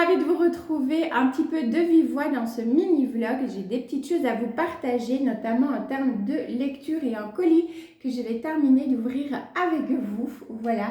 ravie de vous retrouver un petit peu de vive voix dans ce mini-vlog. J'ai des petites choses à vous partager, notamment en termes de lecture et un colis que je vais terminer d'ouvrir avec vous. Voilà,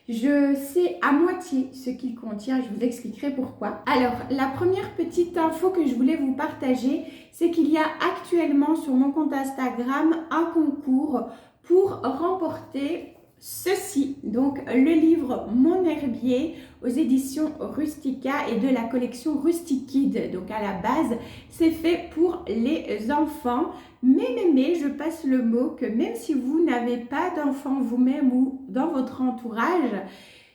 je sais à moitié ce qu'il contient, je vous expliquerai pourquoi. Alors, la première petite info que je voulais vous partager, c'est qu'il y a actuellement sur mon compte Instagram un concours pour remporter ceci, donc le livre Mon herbier aux éditions Rustica et de la collection Rustikid. Donc à la base, c'est fait pour les enfants. Mais, je passe le mot que même si vous n'avez pas d'enfants vous-même ou dans votre entourage,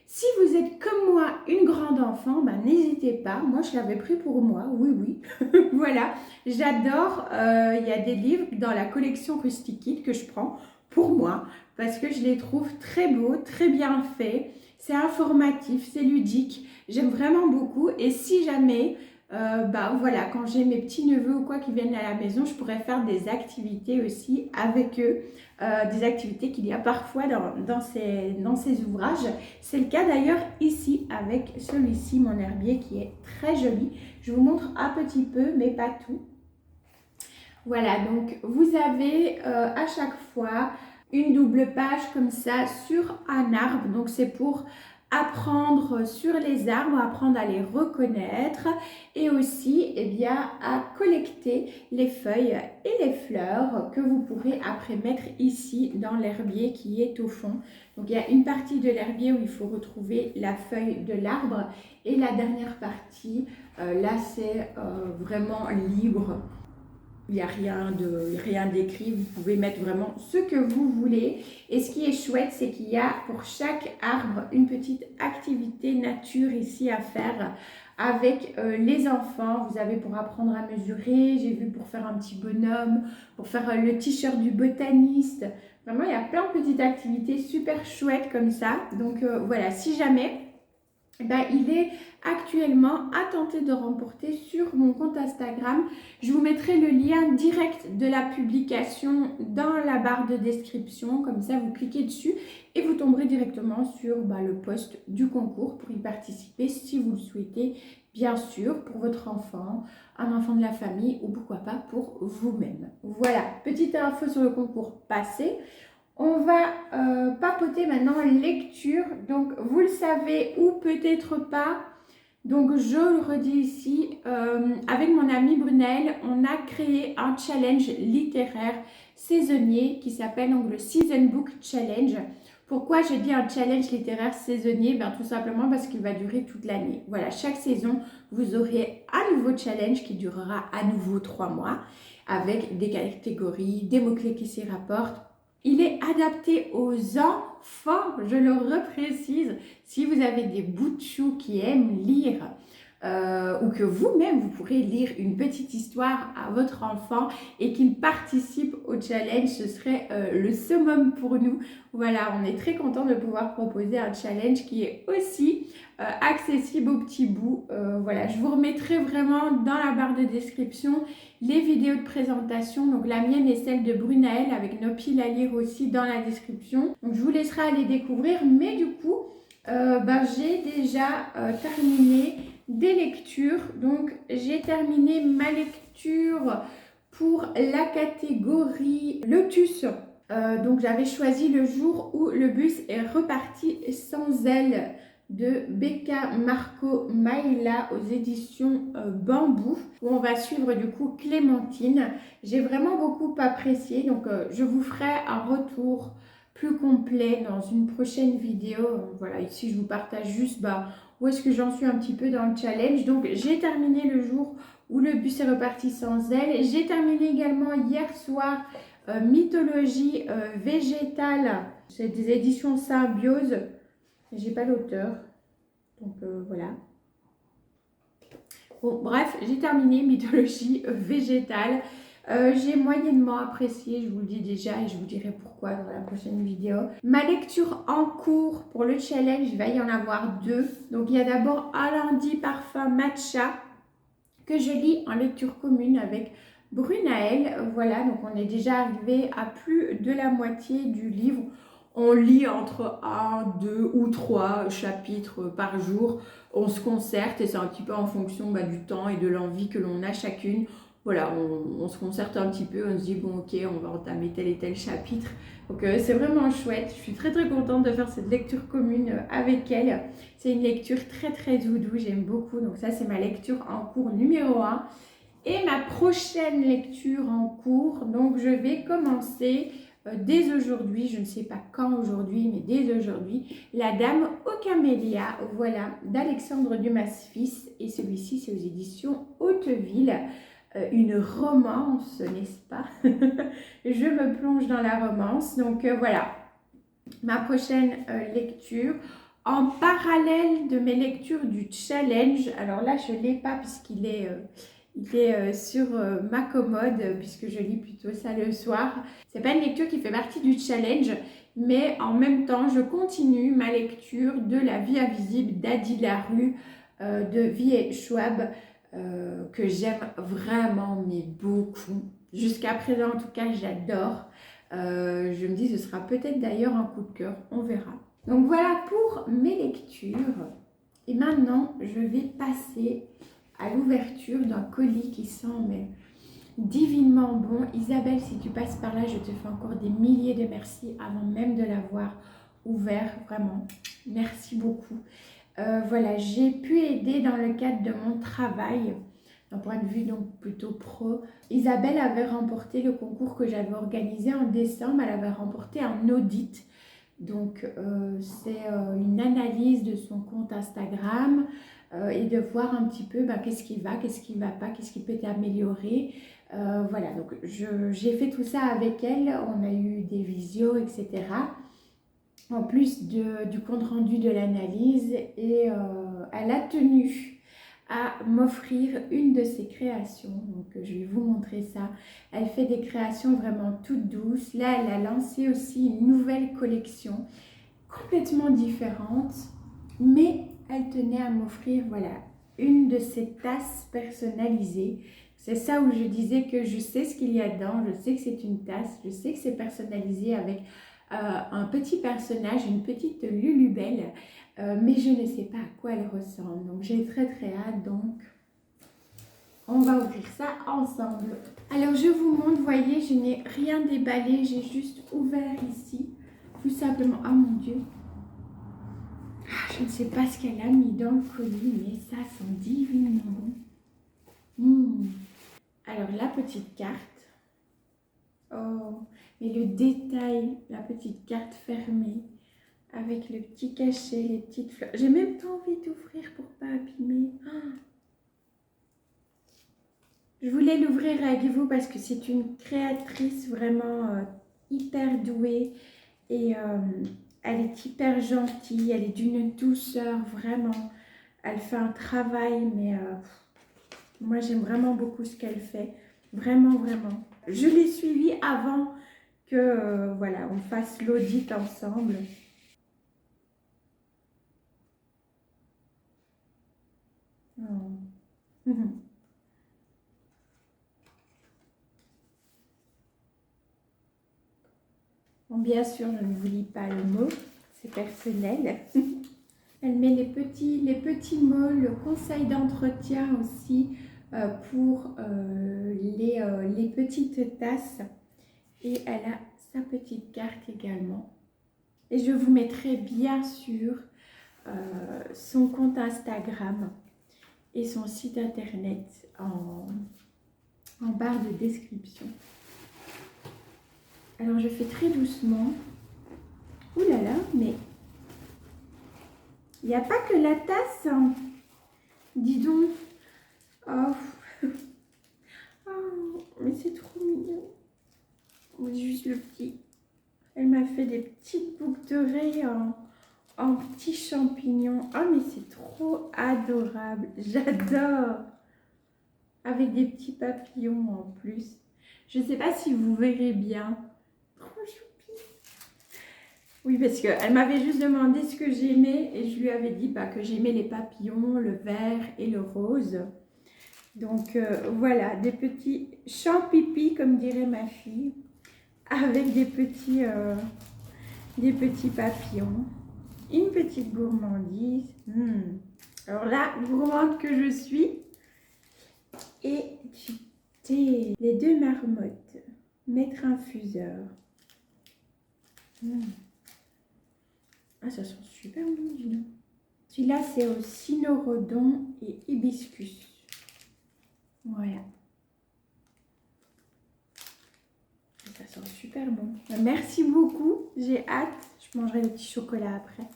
si vous êtes comme moi une grande enfant, ben, n'hésitez pas. Moi, je l'avais pris pour moi, oui. Voilà, j'adore. Il y a des livres dans la collection Rustikid que je prends pour moi parce que je les trouve très beaux, très bien faits. C'est informatif, c'est ludique. J'aime vraiment beaucoup. Et si jamais, voilà, quand j'ai mes petits neveux ou quoi qui viennent à la maison, je pourrais faire des activités aussi avec eux. Des activités qu'il y a parfois dans ces ouvrages. C'est le cas d'ailleurs ici avec celui-ci, Mon herbier, qui est très joli. Je vous montre un petit peu, mais pas tout. Voilà, donc vous avez à chaque fois une double page comme ça sur un arbre. Donc c'est pour apprendre sur les arbres, apprendre à les reconnaître et aussi à collecter les feuilles et les fleurs que vous pourrez après mettre ici dans l'herbier qui est au fond. Donc il y a une partie de l'herbier où il faut retrouver la feuille de l'arbre et la dernière partie, là c'est vraiment libre. Il n'y a rien d'écrit, vous pouvez mettre vraiment ce que vous voulez. Et ce qui est chouette, c'est qu'il y a pour chaque arbre une petite activité nature ici à faire avec les enfants. Vous avez pour apprendre à mesurer, j'ai vu pour faire un petit bonhomme, pour faire le t-shirt du botaniste. Vraiment, il y a plein de petites activités super chouettes comme ça. Donc voilà, si jamais... il est actuellement à tenter de remporter sur mon compte Instagram. Je vous mettrai le lien direct de la publication dans la barre de description. Comme ça, vous cliquez dessus et vous tomberez directement sur le post du concours pour y participer si vous le souhaitez, bien sûr, pour votre enfant, un enfant de la famille ou pourquoi pas pour vous-même. Voilà, petite info sur le concours passé. On va papoter maintenant lecture, donc vous le savez ou peut-être pas, donc je le redis ici, avec mon amie Brunel, on a créé un challenge littéraire saisonnier qui s'appelle donc le Season Book Challenge. Pourquoi je dis un challenge littéraire saisonnier? Tout simplement parce qu'il va durer toute l'année. Voilà, chaque saison, vous aurez un nouveau challenge qui durera à nouveau 3 mois avec des catégories, des mots-clés qui s'y rapportent. Il est adapté aux enfants, je le reprécise. Si vous avez des bouts de chou qui aiment lire ou que vous-même, vous pourrez lire une petite histoire à votre enfant et qu'il participe au challenge, ce serait le summum pour nous. Voilà, on est très content de pouvoir proposer un challenge qui est aussi accessible aux petits bouts. Voilà, je vous remettrai vraiment dans la barre de description les vidéos de présentation, donc la mienne et celle de Brunaël avec nos piles à lire aussi dans la description. Donc je vous laisserai aller découvrir, mais du coup, j'ai déjà terminé des lectures. Donc j'ai terminé ma lecture pour la catégorie Lotus. Donc j'avais choisi Le jour où le bus est reparti sans elle de Becca Marco Maïla aux éditions Bambou, où on va suivre du coup Clémentine. J'ai vraiment beaucoup apprécié, donc je vous ferai un retour plus complet dans une prochaine vidéo. Voilà, ici je vous partage juste où est-ce que j'en suis un petit peu dans le challenge. Donc j'ai terminé Le jour où le bus est reparti sans elle. J'ai terminé également hier soir Mythologie végétale, c'est des éditions Symbiose. J'ai pas l'auteur, donc voilà. Bon, bref, j'ai terminé Mythologie végétale. J'ai moyennement apprécié, je vous le dis déjà et je vous dirai pourquoi dans la prochaine vidéo. Ma lecture en cours pour le challenge, il va y en avoir 2. Donc il y a d'abord Un lundi parfum matcha que je lis en lecture commune avec Brunaël. Voilà, donc on est déjà arrivé à plus de la moitié du livre. On lit entre 1, 2 ou 3 chapitres par jour. On se concerte et c'est un petit peu en fonction du temps et de l'envie que l'on a chacune. Voilà, on se concerte un petit peu, on se dit bon ok, on va entamer tel et tel chapitre. Donc c'est vraiment chouette. Je suis très contente de faire cette lecture commune avec elle. C'est une lecture très doudou, j'aime beaucoup. Donc ça c'est ma lecture en cours numéro 1. Et ma prochaine lecture en cours, donc je vais commencer dès aujourd'hui, je ne sais pas quand aujourd'hui, mais dès aujourd'hui, La Dame aux Camélias, voilà, d'Alexandre Dumas-Fils. Et celui-ci, c'est aux éditions Hauteville. Une romance, n'est-ce pas? Je me plonge dans la romance. Donc voilà, ma prochaine lecture. En parallèle de mes lectures du challenge, alors là, je ne l'ai pas puisqu'il est... il est sur ma commode puisque je lis plutôt ça le soir. C'est pas une lecture qui fait partie du challenge, mais en même temps, je continue ma lecture de La Vie invisible d'Adi Larue de V.A. Schwab que j'aime vraiment, mais beaucoup. Jusqu'à présent, en tout cas, j'adore. Je me dis, ce sera peut-être d'ailleurs un coup de cœur, on verra. Donc voilà pour mes lectures. Et maintenant, je vais passer à l'ouverture d'un colis qui sent divinement bon. Isabelle, si tu passes par là, je te fais encore des milliers de merci avant même de l'avoir ouvert, vraiment. Merci beaucoup. Voilà, j'ai pu aider dans le cadre de mon travail, d'un point de vue donc plutôt pro. Isabelle avait remporté le concours que j'avais organisé en décembre, elle avait remporté un audit. Donc c'est une analyse de son compte Instagram et de voir un petit peu qu'est-ce qui va pas, qu'est-ce qui peut être amélioré. Voilà, donc j'ai fait tout ça avec elle, on a eu des visios, etc. En plus du compte rendu de l'analyse et elle a tenu à m'offrir une de ses créations. Donc je vais vous montrer ça. Elle fait des créations vraiment toutes douces. Là, elle a lancé aussi une nouvelle collection complètement différente, mais elle tenait à m'offrir, voilà, une de ses tasses personnalisées. C'est ça où je disais que je sais ce qu'il y a dedans, je sais que c'est une tasse, je sais que c'est personnalisé avec un petit personnage, une petite Lulubelle, mais je ne sais pas à quoi elle ressemble. Donc j'ai très hâte, donc on va ouvrir ça ensemble. Alors je vous montre, voyez, je n'ai rien déballé, j'ai juste ouvert ici, tout simplement. Oh mon Dieu, je ne sais pas ce qu'elle a mis dans le colis, mais ça sent divinement bon. Alors la petite carte. Oh, mais le détail, la petite carte fermée, avec le petit cachet, les petites fleurs. J'ai même pas envie d'ouvrir pour pas abîmer. Je voulais l'ouvrir avec vous parce que c'est une créatrice vraiment hyper douée et elle est hyper gentille, elle est d'une douceur vraiment. Elle fait un travail, mais moi j'aime vraiment beaucoup ce qu'elle fait, vraiment. Je l'ai suivie avant que voilà, on fasse l'audit ensemble. Oh. Bon, bien sûr, je ne vous lis pas le mot, c'est personnel. Elle met les petits mots, le conseil d'entretien aussi pour les petites tasses. Et elle a sa petite carte également. Et je vous mettrai bien sûr son compte Instagram et son site internet en barre de description. Alors je fais très doucement. Ouh là là, mais il n'y a pas que la tasse, hein. Dis donc. Oh. Oh, mais c'est trop mignon. Juste le petit. Elle m'a fait des petites boucles d'oreilles en petits champignons. Oh, mais c'est trop adorable. J'adore. Avec des petits papillons en plus. Je ne sais pas si vous verrez bien. Trop choupi. Oui, parce qu'elle m'avait juste demandé ce que j'aimais et je lui avais dit que j'aimais les papillons, le vert et le rose. Donc voilà, des petits champs pipi, comme dirait ma fille, avec des petits des petits papillons, une petite gourmandise. Alors là, gourmande que je suis. Et du thé. Les deux marmottes. Maître infuseur. Ah, ça sent super bon, dis donc. Celui-là, c'est au cynorhodon et hibiscus. Voilà. Ça sent super bon. Merci beaucoup. J'ai hâte. Je mangerai des petits chocolats après.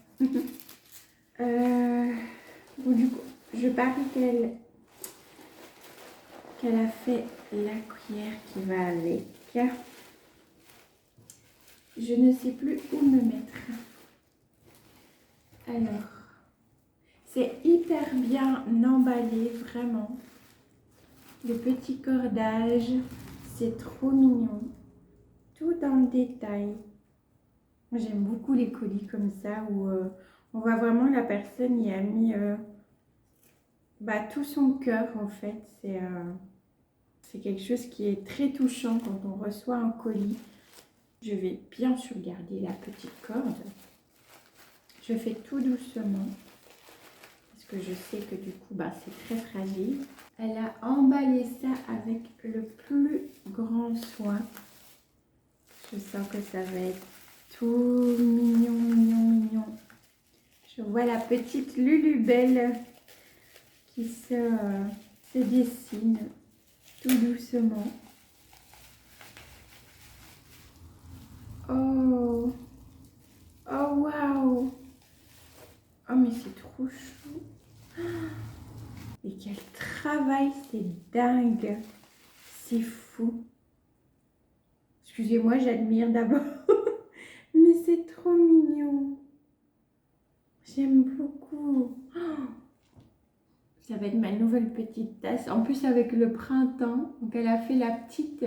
Bon, du coup, je parie qu'elle a fait la cuillère qui va avec. Je ne sais plus où me mettre. Alors, c'est hyper bien emballé, vraiment. Le petit cordage, c'est trop mignon. Tout dans le détail. Moi, j'aime beaucoup les colis comme ça où on voit vraiment la personne y a mis tout son cœur en fait. C'est quelque chose qui est très touchant quand on reçoit un colis. Je vais bien sûr garder la petite corde. Je fais tout doucement parce que je sais que du coup c'est très fragile. Elle a emballé ça avec le plus grand soin. Je sens que ça va être tout mignon, mignon, mignon. Je vois la petite Lulubelle qui se dessine tout doucement. Oh, oh waouh! Oh mais c'est trop chou! Et quel travail, c'est dingue! C'est fou! Excusez-moi, j'admire d'abord. Mais c'est trop mignon. J'aime beaucoup. Oh, ça va être ma nouvelle petite tasse. En plus avec le printemps. Donc elle a fait la petite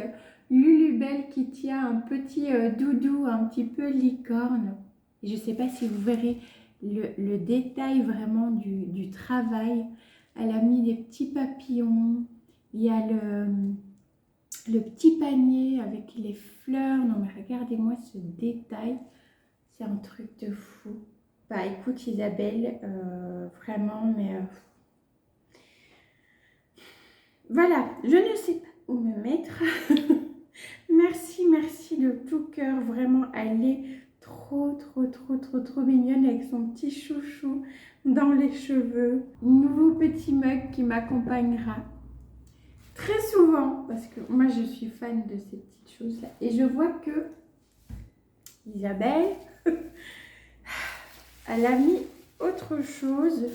Lulubelle qui tient un petit doudou un petit peu licorne. Et je ne sais pas si vous verrez le détail vraiment du travail. Elle a mis des petits papillons. Il y a le petit panier avec les fleurs. Non mais regardez-moi ce détail. C'est un truc de fou. Bah écoute Isabelle, vraiment, mais... Voilà, je ne sais pas où me mettre. Merci, merci de tout cœur. Vraiment, elle est trop mignonne avec son petit chouchou dans les cheveux. Nouveau petit mug qui m'accompagnera très souvent parce que moi je suis fan de ces petites choses là. Et je vois que Isabelle, elle a mis autre chose.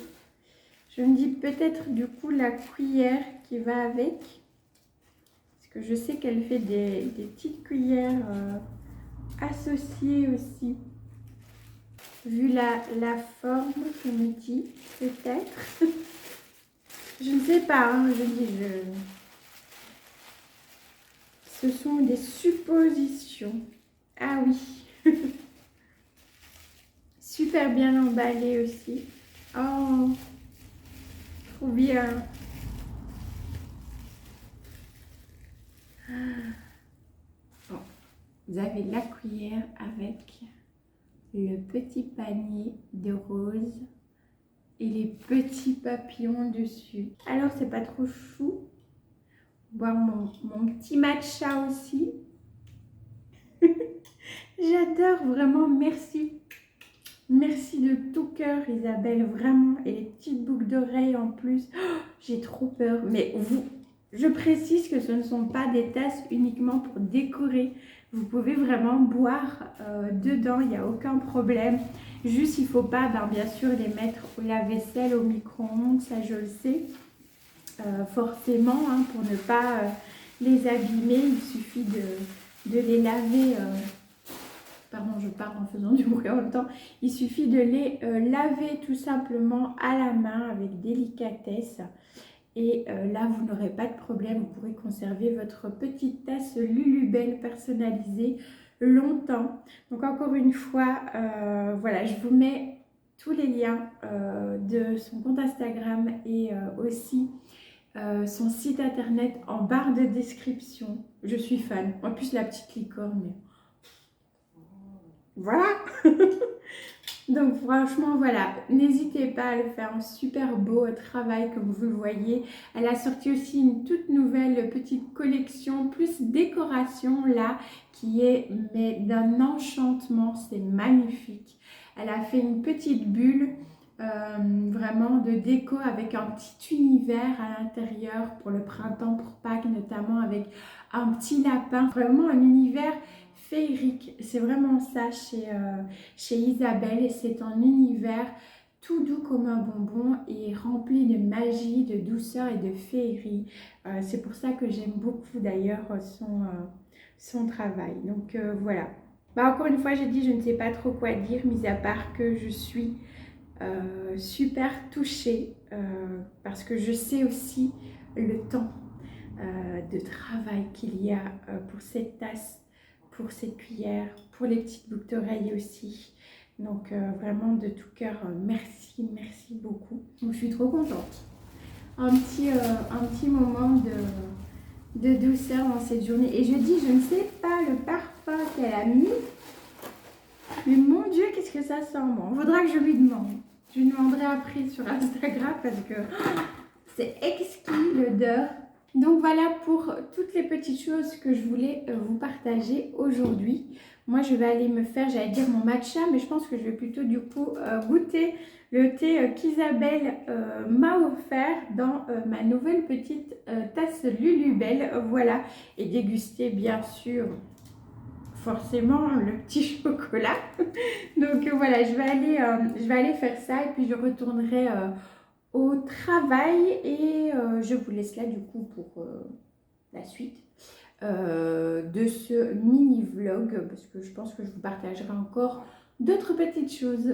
Je me dis peut-être du coup la cuillère qui va avec. Parce que je sais qu'elle fait des petites cuillères associées aussi. Vu la forme, je me dis peut-être. Je ne sais pas, hein, je dis ce sont des suppositions. Ah oui. Super bien emballé aussi. Oh, trop bien. Bon, vous avez la cuillère avec le petit panier de roses et les petits papillons dessus. Alors, c'est pas trop chou. Boire mon petit matcha aussi. J'adore, vraiment, merci. Merci de tout cœur, Isabelle, vraiment. Et les petites boucles d'oreilles en plus. Oh, j'ai trop peur. Mais je précise que ce ne sont pas des tasses uniquement pour décorer. Vous pouvez vraiment boire dedans, il n'y a aucun problème. Juste, il ne faut pas, bien sûr, les mettre au lave-vaisselle, au micro-ondes, ça je le sais. Forcément, hein, pour ne pas les abîmer, il suffit de les laver. Pardon, je parle en faisant du bruit en même temps. Il suffit de les laver tout simplement à la main avec délicatesse. Et là, vous n'aurez pas de problème. Vous pourrez conserver votre petite tasse Lulubelle personnalisée longtemps. Donc encore une fois, voilà, je vous mets tous les liens de son compte Instagram et aussi son site internet en barre de description. Je suis fan. En plus, la petite licorne, mais... voilà. Donc franchement, voilà, n'hésitez pas à le faire, un super beau travail comme vous le voyez. Elle a sorti aussi une toute nouvelle petite collection, plus décoration là, qui est mais d'un enchantement, c'est magnifique. Elle a fait une petite bulle, vraiment de déco avec un petit univers à l'intérieur pour le printemps, pour Pâques notamment, avec un petit lapin, vraiment un univers féerique. C'est vraiment ça chez Isabelle, et c'est un univers tout doux comme un bonbon et rempli de magie, de douceur et de féerie. C'est pour ça que j'aime beaucoup d'ailleurs son travail. Donc voilà. Bah, encore une fois, j'ai dit, je ne sais pas trop quoi dire, mis à part que je suis super touchée parce que je sais aussi le temps de travail qu'il y a pour cette tasse, pour cette cuillère, pour les petites boucles d'oreilles aussi. Donc vraiment de tout cœur, merci, merci beaucoup. Donc je suis trop contente. Un petit moment de douceur dans cette journée. Et je dis, je ne sais pas le parfum qu'elle a mis, mais mon Dieu, qu'est-ce que ça sent bon. Faudra que je lui demande. Je lui demanderai après sur Instagram parce que c'est exquis l'odeur. Donc voilà pour toutes les petites choses que je voulais vous partager aujourd'hui. Moi je vais aller me faire, j'allais dire mon matcha, mais je pense que je vais plutôt du coup goûter le thé qu'Isabelle m'a offert dans ma nouvelle petite tasse Lulubelle. Voilà, et déguster bien sûr forcément le petit chocolat. Donc voilà, je vais aller faire ça et puis je retournerai au travail et je vous laisse là du coup pour la suite de ce mini vlog parce que je pense que je vous partagerai encore d'autres petites choses.